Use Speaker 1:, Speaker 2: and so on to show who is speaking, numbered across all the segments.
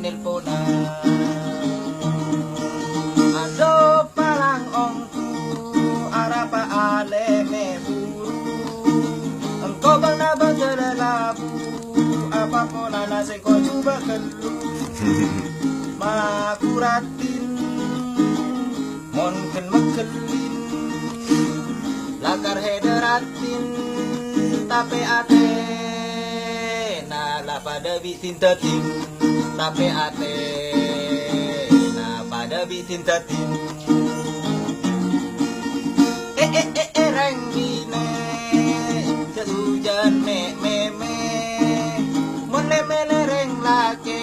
Speaker 1: nelponan. Ado palang ongku arah paale me buru. Engkau bang nabang jelalabu apa pun nasi kau coba kelu. Makuratin monken mekelin lakar hederatin tape ate na pada bitin tatin tape ate na pada bitin tatin reng gine hujan me mon le reng lake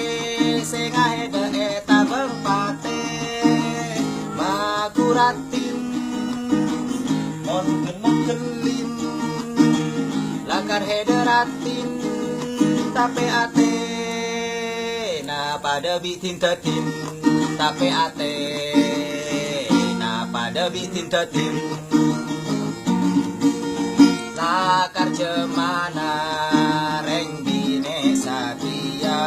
Speaker 1: senga heda eta bang pate makuratin mon kemukelin lakar hederatin tape ate na pada bitin tatin tape ate na pada bitin tatin lakar cemana reng bine satia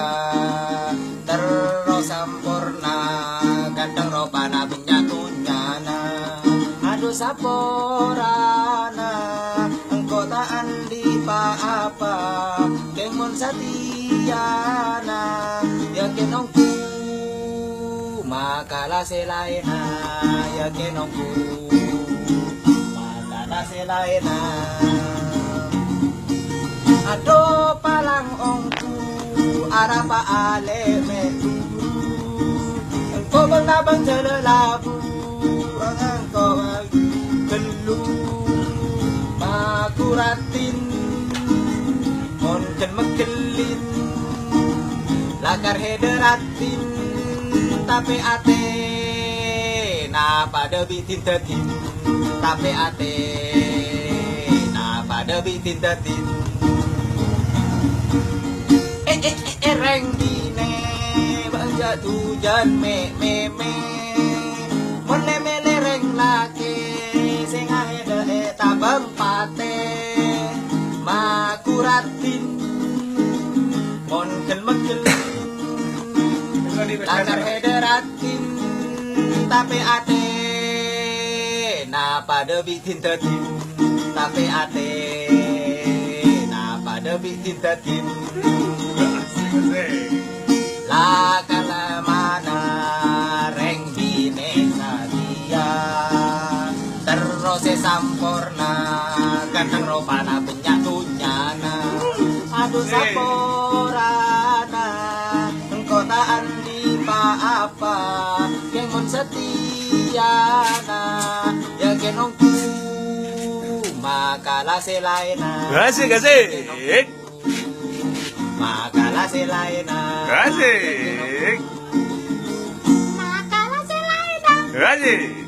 Speaker 1: terus sampurna gandeng ropana benyatunyana aduh saporana engkau tak andi apa kengon satiana yakin ongku makalah selaina yakin ongku makalah selaina aduh palang ongku arah paale me engkau bang nabang jelalabu engkau kelu makuratin monken mekelin lakar hederatin tape ate na pada bitin tatin tape ate na pada bitin tatin reng dine banja tujan me mon le reng lake sing aheda eta bang pate makuratin mon kelmekelin lakar hederatin tape ate na pada bitin tatin tape ate na pada bitin tatin lakar mana reng bine sadia terus sampurna ganteng ropana benyatunyana aduh saporana engkau tak andi apa kengon setiana ya kenongku makalah selaina
Speaker 2: Asik.
Speaker 1: makalah selaina
Speaker 2: Asik.
Speaker 1: makalah selaina
Speaker 2: Asik.